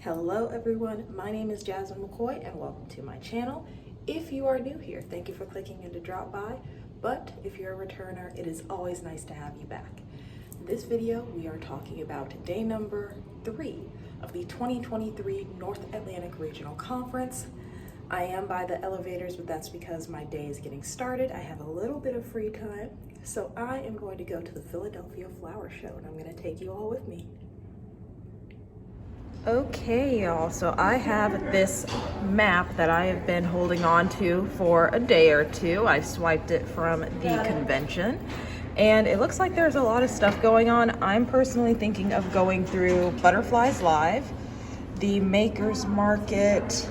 Hello everyone, my name is Jasmine McCoy and welcome to my channel. If you are new here, thank you for clicking in to drop by, but if you're a returner, it is always nice to have you back. In this video, we are talking about day number 3 of the 2023 North Atlantic Regional Conference. I am by the elevators, but that's because my day is getting started. I have a little bit of free time, so I am going to go to the Philadephia Flower Show and I'm going to take you all with me. Okay, y'all, so I have this map that I have been holding on to for a day or two. I swiped it from the convention, and it looks like there's a lot of stuff going on. I'm personally thinking of going through Butterflies Live, the Makers Market,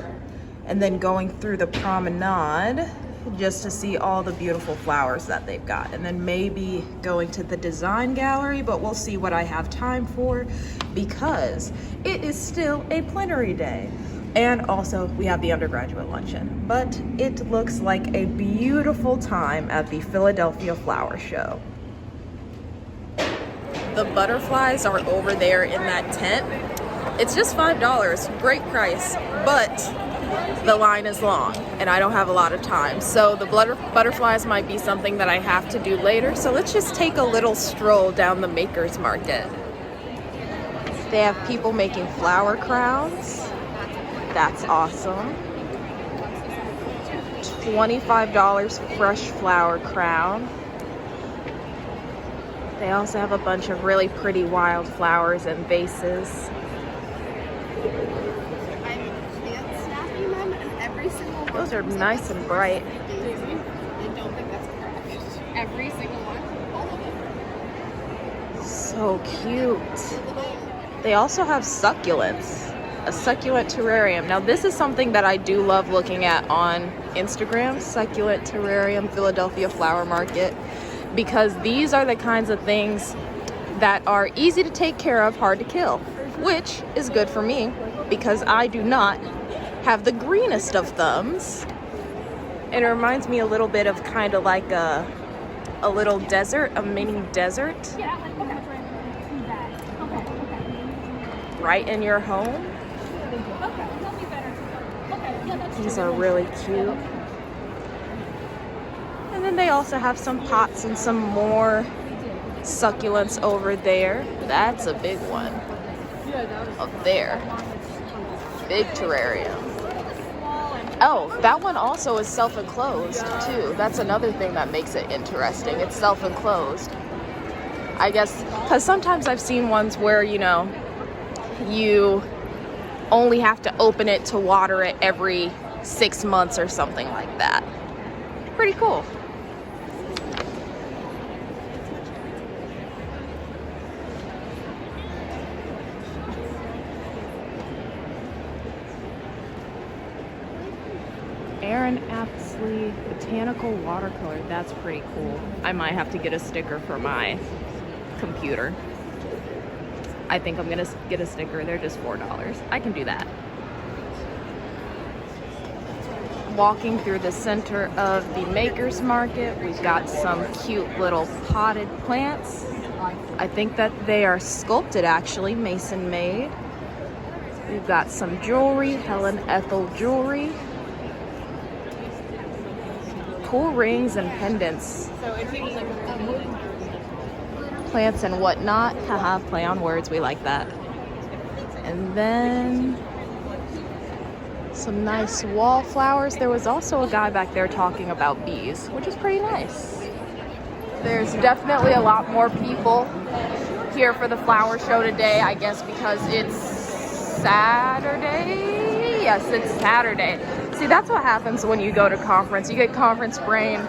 and then going through the Promenade just to see all the beautiful flowers that they've got, and then maybe going to the design gallery, but we'll see what I have time for because it is still a plenary day. And also we have the undergraduate luncheon, but it looks like a beautiful time at the Philadephia Flower Show. The butterflies are over there in that tent. It's just $5, great price, but the line is long and I don't have a lot of time. So the butterflies might be something that I have to do later. So let's just take a little stroll down the Makers Market. They have people making flower crowns. That's awesome. $25 fresh flower crown. They also have a bunch of really pretty wildflowers and vases. Those are nice and bright. I don't think that's correct. Every single one, all of them. So cute. They also have succulents, a succulent terrarium. Now this is something that I do love looking at on Instagram, succulent terrarium, Philadephia Flower Market, because these are the kinds of things that are easy to take care of, hard to kill, which is good for me because I do not have the greenest of thumbs. And it reminds me a little bit of kind of like a little desert, a mini desert. Right in your home. These are really cute. And then they also have some pots and some more succulents over there. That's a big one. Up there. Big terrarium. Oh, that one also is self-enclosed too. That's another thing that makes it interesting. It's self-enclosed. I guess, because sometimes I've seen ones where, you know, you only have to open it to water it every 6 months or something like that. Pretty cool. Aaron Apsley Botanical Watercolor. That's pretty cool. I might have to get a sticker for my computer. I think I'm gonna get a sticker. They're just $4. I can do that. Walking through the center of the Makers Market, we've got some cute little potted plants. I think that they are sculpted actually, mason made. We've got some jewelry, Helen Ethel jewelry. Cool rings and pendants. Plants and whatnot. Haha, play on words, we like that. And then some nice wallflowers. There was also a guy back there talking about bees, which is pretty nice. There's definitely a lot more people here for the flower show today, I guess because it's Saturday. Yes, it's Saturday. See, that's what happens when you go to conference. You get conference brain,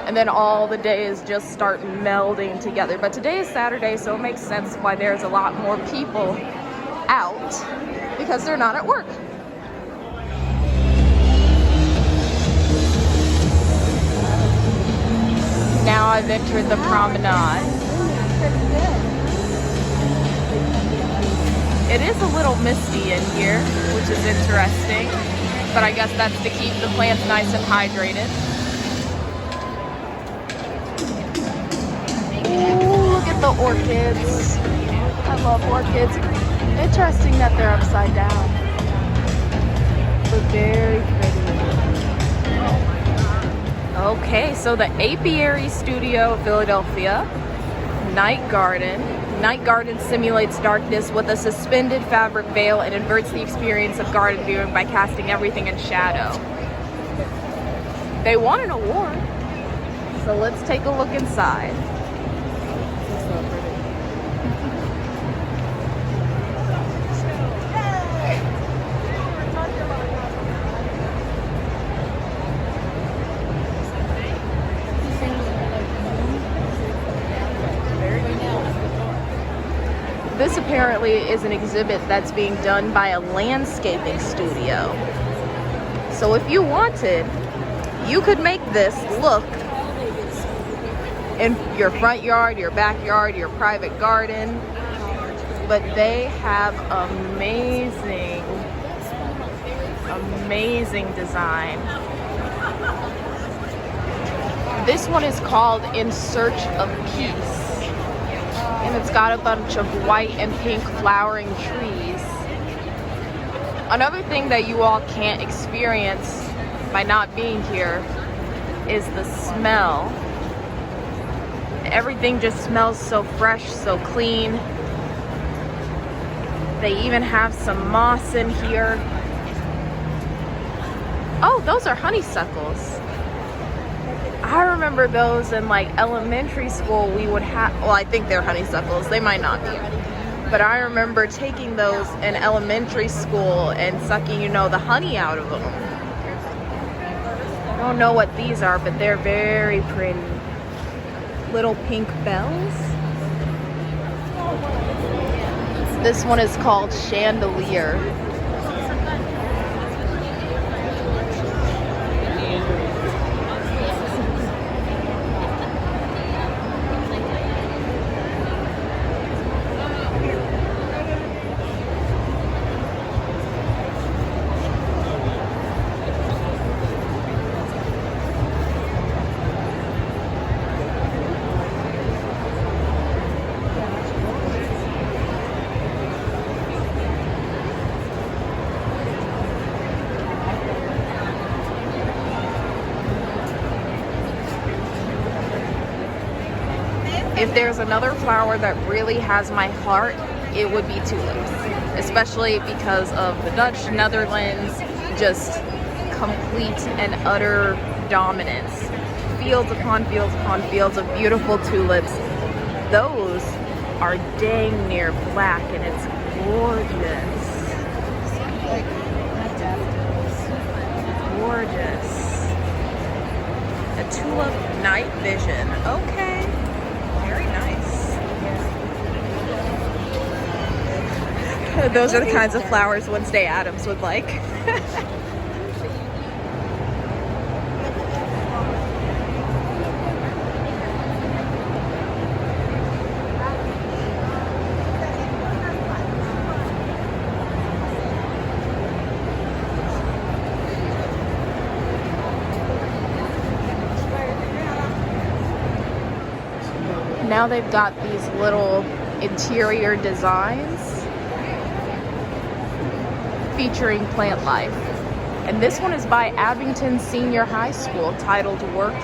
and then all the days just start melding together. But today is Saturday, so it makes sense why there's a lot more people out, because they're not at work. Now I've entered the Promenade. It is a little misty in here, which is interesting. But I guess that's to keep the plants nice and hydrated. Ooh, look at the orchids. I love orchids. Interesting that they're upside down. So the Apiary Studio of Philadelphia, Night Garden. Night Garden simulates darkness with a suspended fabric veil and inverts the experience of garden viewing by casting everything in shadow. They won an award, so let's take a look inside. This apparently is an exhibit that's being done by a landscaping studio. So if you wanted, you could make this look in your front yard, your backyard, your private garden. But they have amazing, amazing design. This one is called In Search of Peace. And it's got a bunch of white and pink flowering trees. Another thing that you all can't experience by not being here is the smell. Everything just smells so fresh, so clean. They even have some moss in here. Oh, those are honeysuckles. I remember those in like elementary school. We would have, well, I think they're honeysuckles. They might not be. But I remember taking those in elementary school and sucking, you know, the honey out of them. I don't know what these are, but they're very pretty. Little pink bells. This one is called Chandelier. If there's another flower that really has my heart, it would be tulips, especially because of the Dutch Netherlands, just complete and utter dominance. Fields upon fields upon fields of beautiful tulips. Those are dang near black and it's gorgeous. Gorgeous. A tulip night vision. Okay. Very nice. Those are the kinds of flowers Wednesday Addams would like. Now they've got these little interior designs featuring plant life. And this one is by Abington Senior High School, titled Work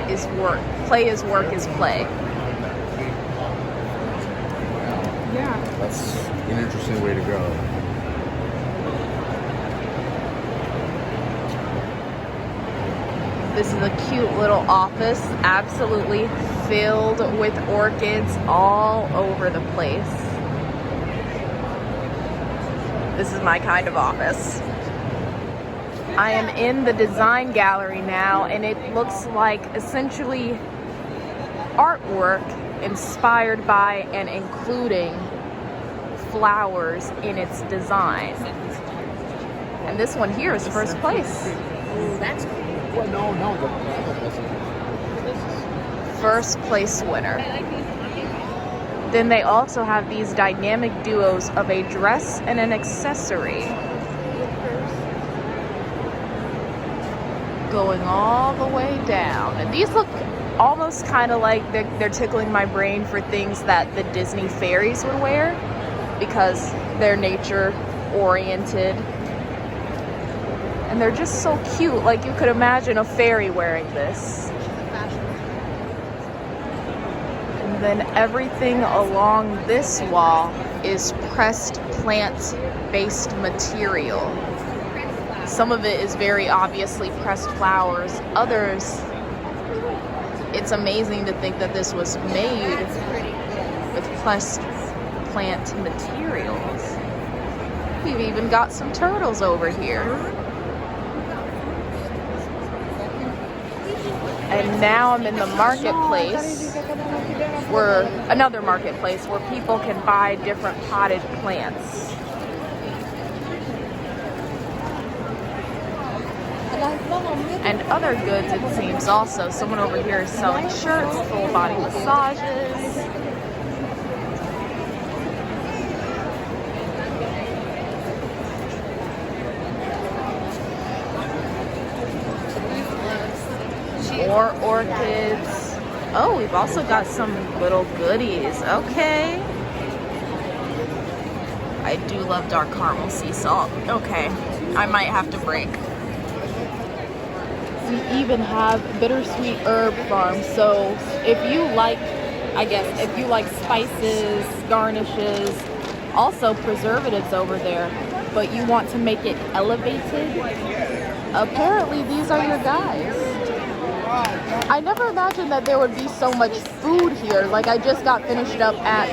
is Work, Play is Work is Play. Yeah. That's an interesting way to go. This is a cute little office, absolutely filled with orchids all over the place. This is my kind of office. I am in the design gallery now, and it looks like essentially artwork inspired by and including flowers in its design. And this one here is first place. That's well, no, First place winner. Then they also have these dynamic duos of a dress and an accessory going all the way down. And these look almost kind of like they're tickling my brain for things that the Disney fairies would wear, because they're nature oriented. And they're just so cute. Like, you could imagine a fairy wearing this. then everything along this wall is pressed plant-based material. Some of it is very obviously pressed flowers. Others, it's amazing to think that this was made with pressed plant materials. We've even got some turtles over here. And now I'm in the marketplace, another marketplace where people can buy different potted plants. And other goods, it seems also. Someone over here is selling shirts, full body massages. More orchids. Oh, we've also got some little goodies. Okay. I do love dark caramel sea salt. Okay, I might have to break. We even have bittersweet herb farms. So if you like, I guess, if you like spices, garnishes, also preservatives over there, but you want to make it elevated, apparently these are your guys. I never imagined that there would be so much food here. Like, I just got finished up at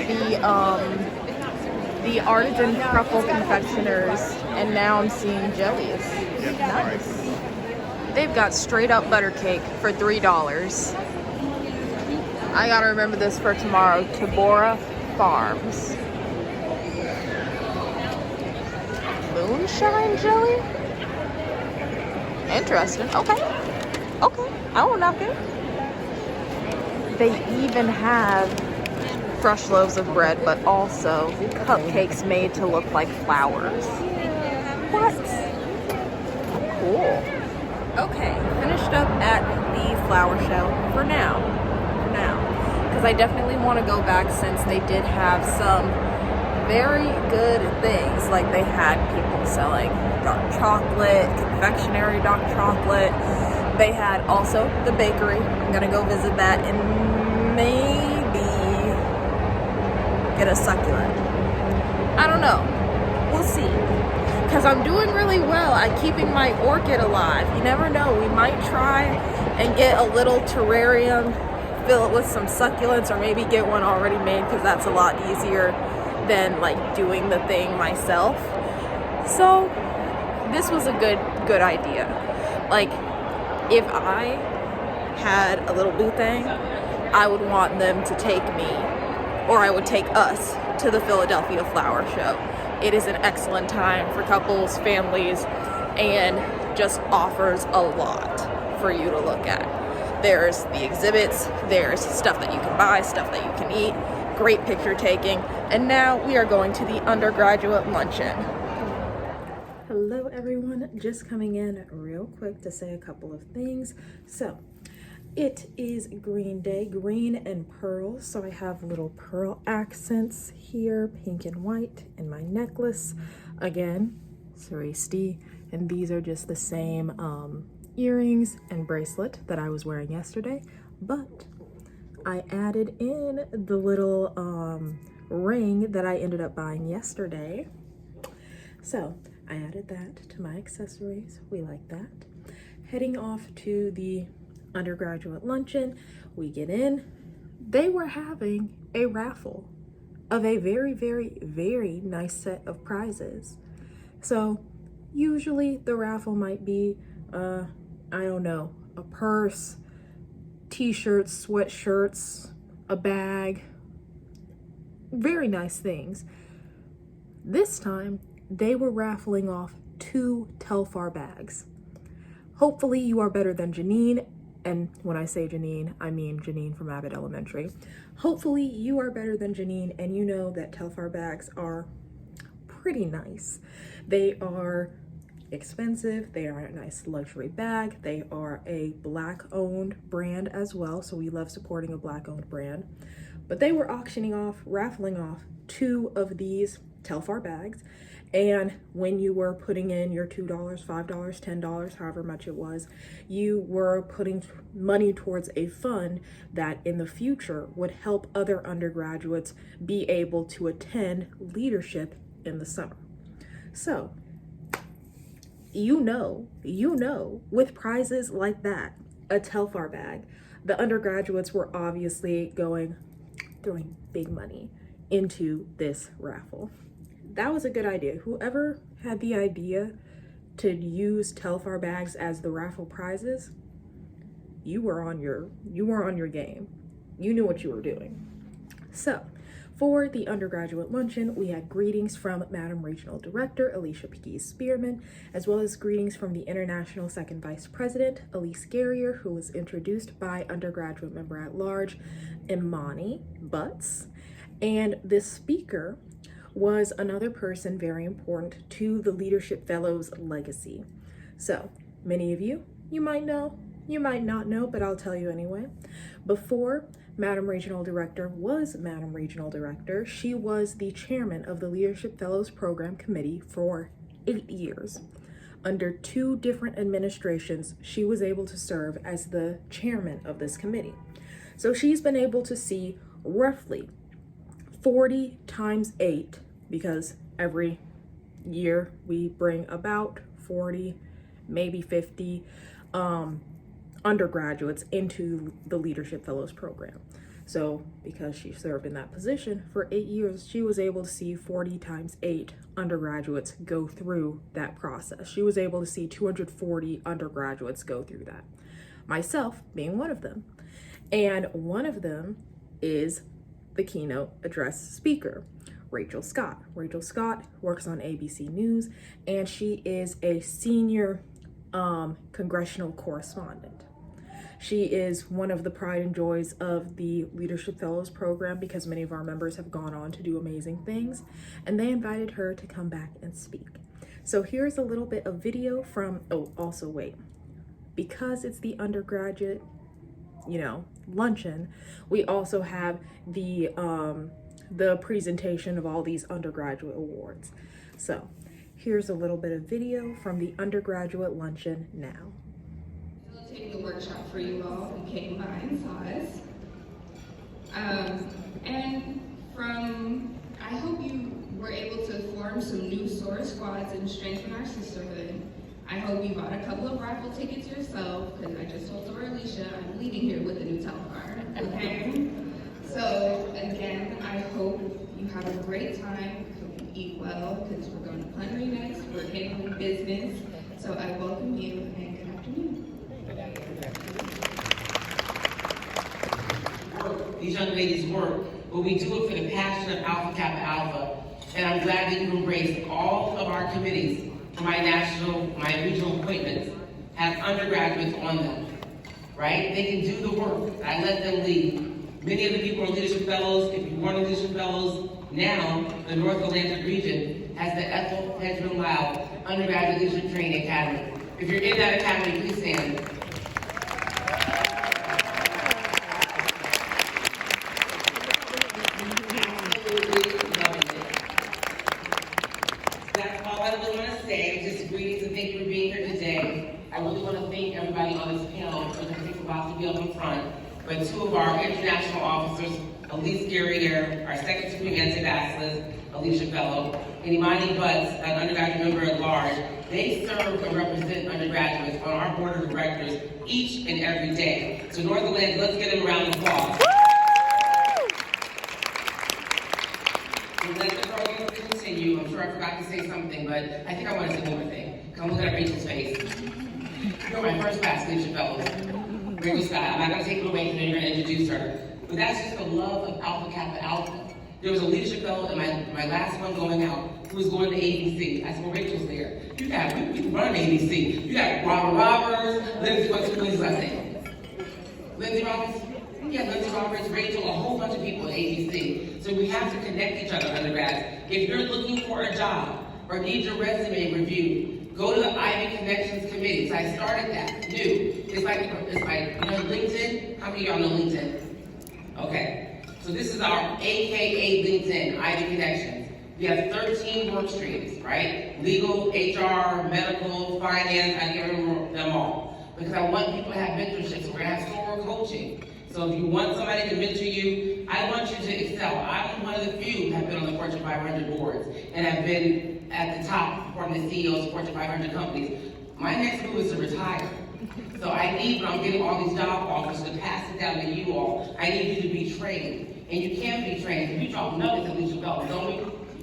the Artisan Truffle Confectioners, and now I'm seeing jellies. Nice. They've got straight up butter cake for $3. I gotta remember this for tomorrow. Tabora Farms. Moonshine jelly? Interesting. Okay. Okay. I won't knock it. They even have fresh loaves of bread, but also cupcakes made to look like flowers. What? Cool. Okay, finished up at the flower show for now. Because I definitely want to go back, since they did have some very good things. Like, they had people selling dark chocolate, confectionery dark chocolate. They had also the bakery. I'm gonna go visit that and maybe get a succulent. I don't know. We'll see. Because I'm doing really well at keeping my orchid alive. You never know. We might try and get a little terrarium, fill it with some succulents, or maybe get one already made, because that's a lot easier than like doing the thing myself. So this was a good idea. Like, if I had a little boo thing, I would want them to take me, or I would take us, to the Philadephia Flower Show. It is an excellent time for couples, families, and just offers a lot for you to look at. There's the exhibits, there's stuff that you can buy, stuff that you can eat, great picture taking, and now we are going to the Undergraduate Luncheon. Hello everyone, just coming in real quick to say a couple of things. So, it is Green Day, green and pearl, so I have little pearl accents here, pink and white, in my necklace. Again, Sorority, and these are just the same earrings and bracelet that I was wearing yesterday, but I added in the little ring that I ended up buying yesterday. So I added that to my accessories. We like that. Heading off to the Undergraduate Luncheon, we get in. They were having a raffle of a very, very, very nice set of prizes. So usually the raffle might be, I don't know, a purse, t-shirts, sweatshirts, a bag, very nice things. This time they were raffling off 2 Telfar bags. Hopefully you are better than Janine. And when I say Janine, I mean Janine from Abbott Elementary. Hopefully you are better than Janine and you know that Telfar bags are pretty nice. They are expensive, they are a nice luxury bag, they are a Black owned brand as well, so we love supporting a Black owned brand. But they were auctioning off, raffling off 2 of these Telfar bags, And when you were putting in your $2, $5, $10, however much it was, you were putting money towards a fund that in the future would help other undergraduates be able to attend leadership in the summer. So, you know, with prizes like that, a Telfar bag, the undergraduates were obviously throwing big money into this raffle. That was a good idea. Whoever had the idea to use Telfar bags as the raffle prizes, you were on your game. You knew what you were doing. So, for the undergraduate luncheon, we had greetings from Madam Regional Director Alicia P. Spearman, as well as greetings from the International Second Vice President, Elise Garrier, who was introduced by undergraduate member at large, Imani Butts. And this speaker was another person very important to the Leadership Fellows legacy. So, many of you might know, you might not know, but I'll tell you anyway. Before Madam Regional Director was Madam Regional Director, she was the chairman of the Leadership Fellows Program Committee for 8 years. Under 2 different administrations, she was able to serve as the chairman of this committee. So she's been able to see roughly 40 times 8, because every year we bring about 40, maybe 50 undergraduates into the Leadership Fellows program. So because she served in that position for 8 years, she was able to see 40 times 8 undergraduates go through that process. She was able to see 240 undergraduates go through that. Myself being one of them. And one of them is the keynote address speaker, Rachel Scott. Rachel Scott works on ABC News, and she is a senior congressional correspondent. She is one of the pride and joys of the Leadership Fellows program because many of our members have gone on to do amazing things, and they invited her to come back and speak. So here's a little bit of video from, because it's the undergraduate, luncheon, we also have the presentation of all these undergraduate awards. So here's a little bit of video from the undergraduate luncheon now. Facilitating the workshop for you all who came by and saw us. I hope you were able to form some new SOAR squads and strengthen our sisterhood. I hope you bought a couple of raffle tickets yourself, because I just told Dora Alicia I'm leaving here with a new Telfar, okay? So again, I hope you have a great time, hope you eat well, because we're going to Plenary next, we're handling business. So I welcome you, and good afternoon. These young ladies work, but we do it for the passion of Alpha Kappa Alpha. And I'm glad that you embraced all of our committees. My regional appointments have undergraduates on them, right? They can do the work. I let them lead. Many of the people are Leadership Fellows. If you weren't a Leadership Fellows, now the North Atlantic region has the Ethel Benjamin Lyle Undergraduate Leadership Training Academy. If you're in that academy, please stand. But 2 of our international officers, Elise Garrier, our second Supreme Ambassador, Alicia Fellow, and Imani Butts, an undergraduate member at large, they serve and represent undergraduates on our board of directors each and every day. So North Atlantic, let's get them a round of applause. So let the program continue. I'm sure I forgot to say something, but I think I want to say one more thing. Come look at Rachel's face. You're my first class Leadership Fellows. Rachel Scott. I'm not going to take it away from her, you're going to introduce her. But that's just the love of Alpha Kappa Alpha. There was a leadership fellow in my last one going out who was going to ABC. I said, well, Rachel's there. You can run ABC. You got Robert Roberts, what's his last name? Lindsay Roberts? Yeah, Lindsay Roberts, Rachel, a whole bunch of people at ABC. So we have to connect each other, undergrads. If you're looking for a job or need your resume reviewed, go to the Ivy Connections Committee. So I started that, new. It's like LinkedIn? How many of y'all know LinkedIn? Okay. So this is our AKA LinkedIn, Ivy Connections. We have 13 work streams. right? Legal, HR, medical, finance, I give them all. Because I want people to have mentorship, so we're gonna have soror coaching. So if you want somebody to mentor you, I want you to excel. I'm one of the few who have been on the Fortune 500 boards and have been at the top, supporting the CEOs of Fortune 500 companies. My next move is to retire. So I need, when I'm getting all these job offers, to pass it down to you all. I need you to be trained. And you can be trained. If you drop nuggets, at least you felt, don't we?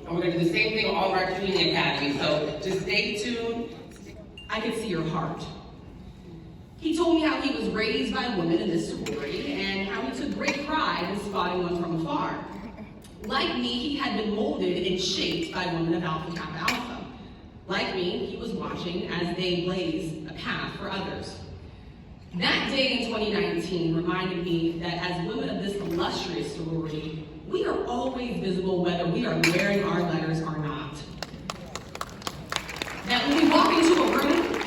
And we're gonna do the same thing with all of our community academies. So just stay tuned. I could see your heart. He told me how he was raised by women in this sorority and how he took great pride in spotting one from afar. Like me, he had been molded and shaped by women of Alpha Kappa Alpha. Like me, he was watching as they blazed a path for others. That day in 2019 reminded me that as women of this illustrious sorority, we are always visible whether we are wearing our letters or not. That when we walk into a room,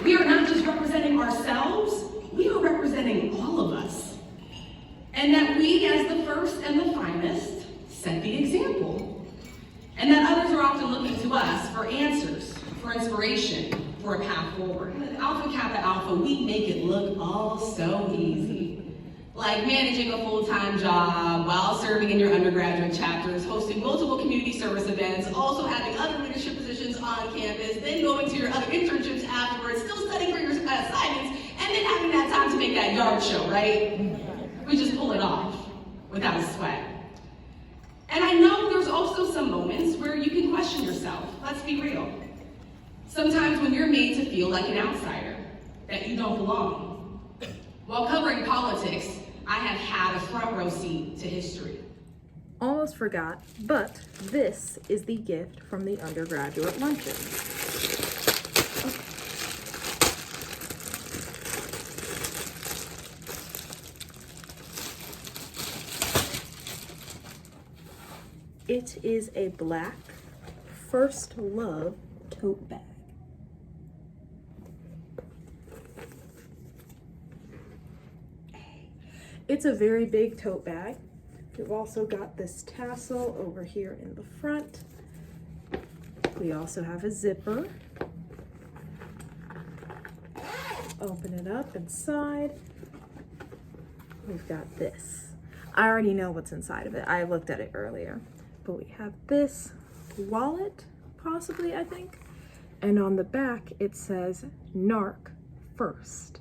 we are not just representing ourselves, we are representing all of us. And that we, as the first and the finest, set the example. And that others are often looking to us for answers, for inspiration, for a path forward. At Alpha Kappa Alpha, we make it look all so easy. Like managing a full-time job while serving in your undergraduate chapters, hosting multiple community service events, also having other leadership positions on campus, then going to your other internships afterwards, still studying for your assignments, and then having that time to make that yard show, right? We just pull it off without a sweat. And I know there's also some moments where you can question yourself. Let's be real. Sometimes when you're made to feel like an outsider, that you don't belong. While covering politics, I have had a front row seat to history. Almost forgot, but this is the gift from the Undergraduate Luncheon. It is a black FIRSTLOVE tote bag. It's a very big tote bag. We've also got this tassel over here in the front. We also have a zipper. Open it up inside. We've got this. I already know what's inside of it. I looked at it earlier. But we have this wallet, possibly, I think. And on the back, it says NARC first.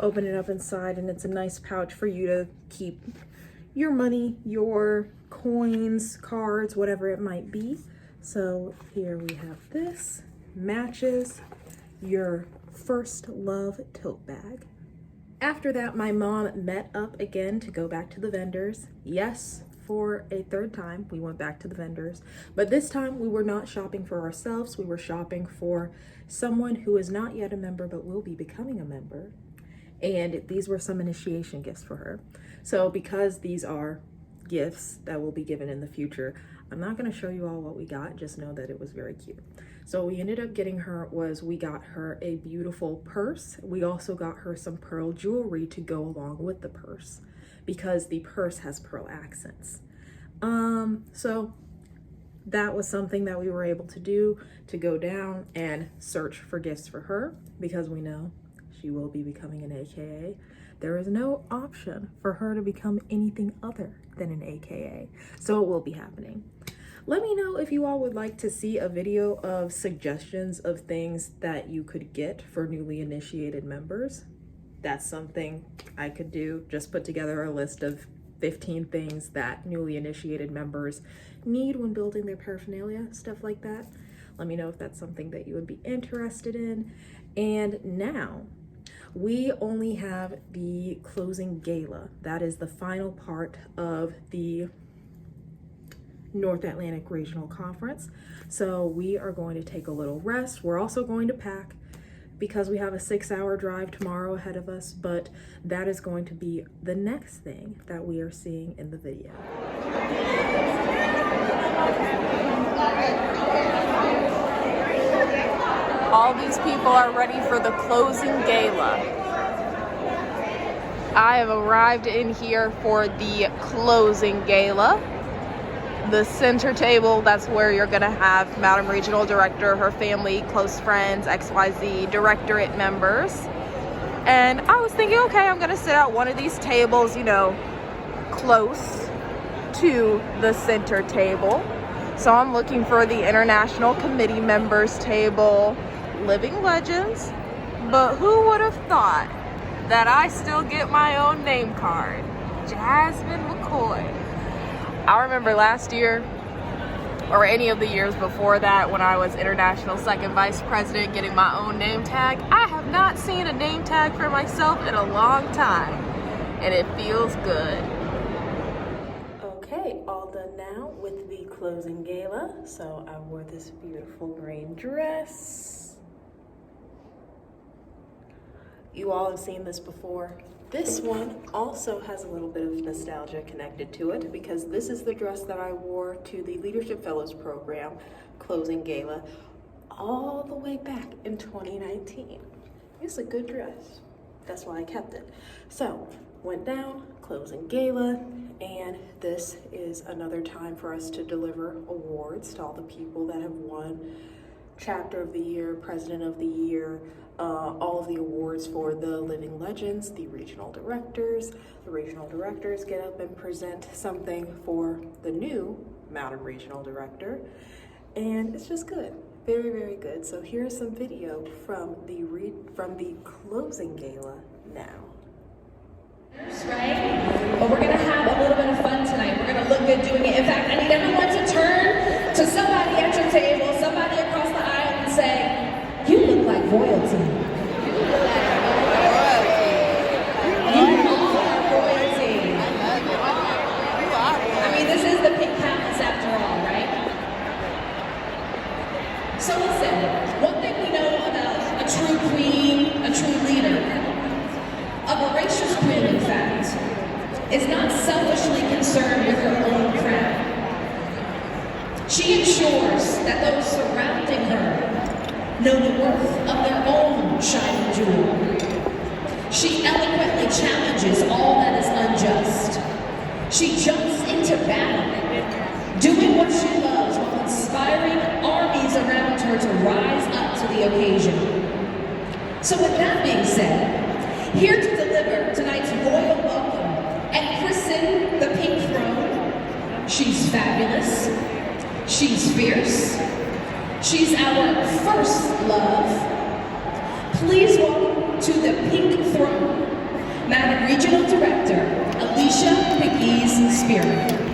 Open it up inside and it's a nice pouch for you to keep your money, your coins, cards, whatever it might be. So here we have this, matches your FIRSTLOVE tote bag. After that, my mom met up again to go back to the vendors. Yes, for a third time, we went back to the vendors, but this time we were not shopping for ourselves. We were shopping for someone who is not yet a member, but will be becoming a member. And these were some initiation gifts for her. So because these are gifts that will be given in the future, I'm not gonna show you all what we got, just know that it was very cute. So what we ended up getting her was, we got her a beautiful purse. We also got her some pearl jewelry to go along with the purse, because the purse has pearl accents. So that was something that we were able to do, to go down and search for gifts for her, because we know she will be becoming an AKA. There is no option for her to become anything other than an AKA. So it will be happening. Let me know if you all would like to see a video of suggestions of things that you could get for newly initiated members. That's something I could do. Just put together a list of 15 things that newly initiated members need when building their paraphernalia, stuff like that. Let me know if that's something that you would be interested in. And now, we only have the closing gala. That is the final part of the North Atlantic Regional Conference. So we are going to take a little rest. We're also going to pack because we have a 6-hour drive tomorrow ahead of us, but that is going to be the next thing that we are seeing in the video. All these people are ready for the closing gala. I have arrived in here for the closing gala. the center table, that's where you're gonna have Madam Regional Director, her family, close friends, XYZ Directorate members. And I was thinking, okay, I'm gonna sit at one of these tables, you know, close to the center table. So I'm looking for the International Committee Members table, Living Legends. But who would have thought that I still get my own name card? Jasmine McCoy. I remember last year, or any of the years before that, when I was International Second Vice President getting my own name tag. I have not seen a name tag for myself in a long time, and it feels good. Okay, all done now with the closing gala. So I wore this beautiful green dress. You all have seen this before. This one also has a little bit of nostalgia connected to it because this is the dress that I wore to the Leadership Fellows Program closing gala all the way back in 2019. It's a good dress. That's why I kept it. So, went down, closing gala, and this is another time for us to deliver awards to all the people that have won Chapter of the Year, President of the Year, all of the awards for the Living Legends, the regional directors. The regional directors get up and present something for the new Madam Regional Director, and it's just good, very, very good. So here's some video from the closing gala now. Right? But we're gonna have a little bit of fun tonight. We're gonna look good doing it. In fact, I need everyone to turn to somebody at your table, somebody across the aisle, and say, "You look like royalty." You are royalty. I mean, this is the Pink Palace after all, right? So listen, one thing we know about a true queen, a true leader, a voracious queen, in fact, is not selfishly concerned with her own crown. She ensures that those surrounding her know the worth of their own shining jewel. She eloquently challenges all that is unjust. She jumps into battle, doing what she loves while inspiring armies around her to rise up to the occasion. So with that being said, here to deliver tonight's royal welcome and christen the pink throne, she's fabulous, she's fierce, she's our first love. Please welcome to the pink throne, Madam Regional Director, Alicia Pegues-Spearman.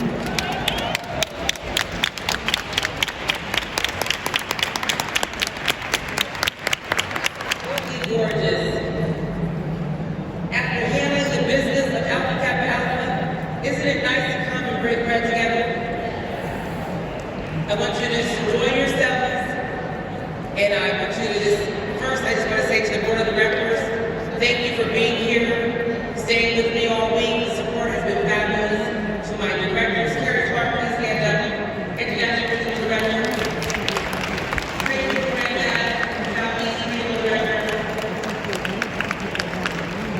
Gorgeous. After handling the business of Alpha Kappa Alpha, isn't it nice to come and break bread together? I want you to just enjoy yourselves, and I want you to just, first I just want to say to the Board of Directors, thank you for being here, staying with me all week. The support has been fabulous. To my directors, Carrie Clark, please stand up. International Regional Director, Crazy Granddad, Southeast Regional Director,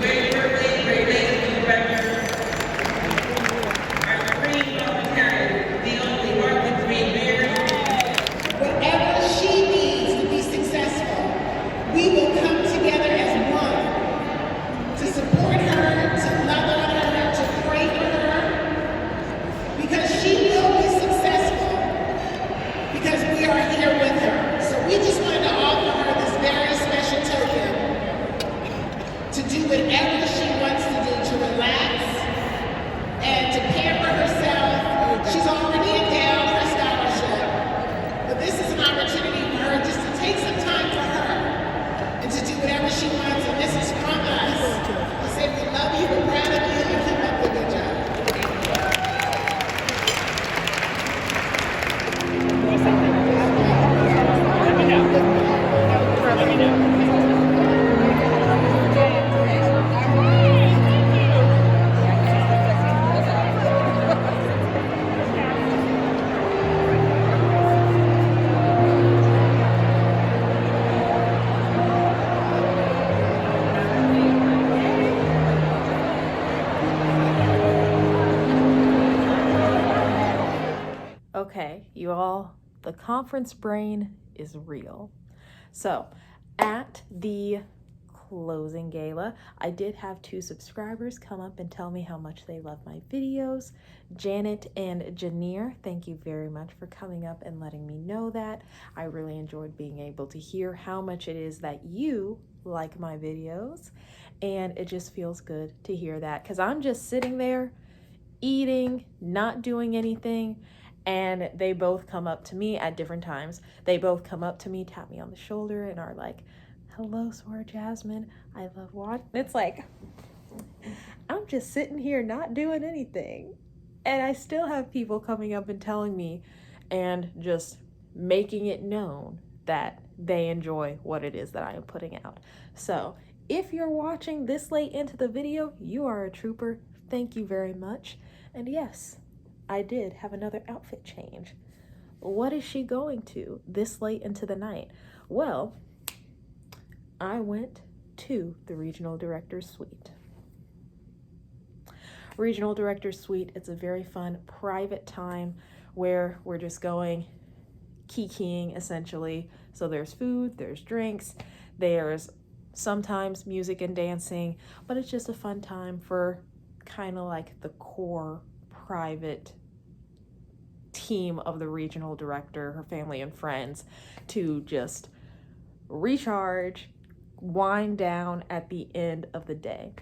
Great Birthday, Great Ladies Director, our Supreme Parliamentarian, the only Martha Green Beard. Whatever she needs to be successful, we will come together as one to support her, to love on her, to The conference brain is real. So at the closing gala, I did have 2 subscribers come up and tell me how much they love my videos. Janet and Janier, thank you very much for coming up and letting me know that. I really enjoyed being able to hear how much it is that you like my videos, and it just feels good to hear that, because I'm just sitting there eating, not doing anything, and they both come up to me at different times. They both come up to me, tap me on the shoulder, and are like, "Hello, Sora Jasmine, I love watching." It's like, I'm just sitting here not doing anything, and I still have people coming up and telling me and just making it known that they enjoy what it is that I am putting out. So if you're watching this late into the video, you are a trooper. Thank you very much. And yes, I did have another outfit change. What is she going to this late into the night? Well, I went to the Regional Director's Suite. Regional Director's Suite, it's a very fun private time where we're just going kikiing essentially. So there's food, there's drinks, there's sometimes music and dancing, but it's just a fun time for kind of like the core private team of the regional director, her family and friends, to just recharge, wind down at the end of the day.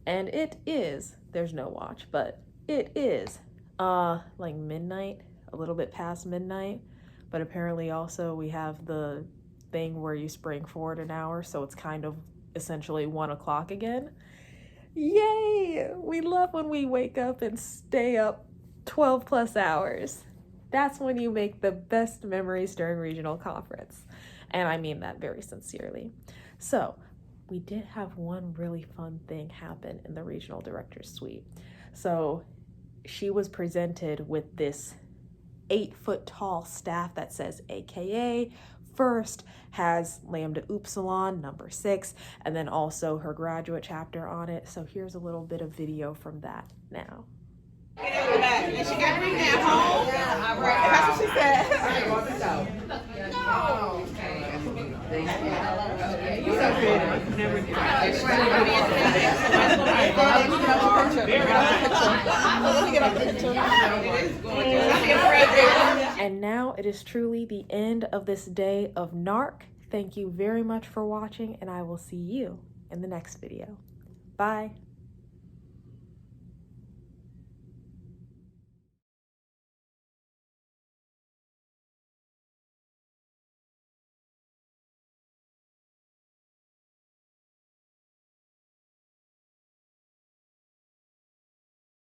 And it is, there's no watch, but it is like midnight, a little bit past midnight, but apparently also we have the thing where you spring forward an hour, so it's kind of essentially 1 o'clock again. Yay! We love when we wake up and stay up 12 plus hours. That's when you make the best memories during regional conference. And I mean that very sincerely. So we did have one really fun thing happen in the regional director's suite. So she was presented with this 8-foot tall staff that says AKA. First has Lambda Upsilon number 6, and then also her graduate chapter on it. So here's a little bit of video from that now. And she got to bring that home. That's what she said. No. You so creative. Never did. And now it is truly the end of this day of NARC. Thank you very much for watching, and I will see you in the next video. Bye.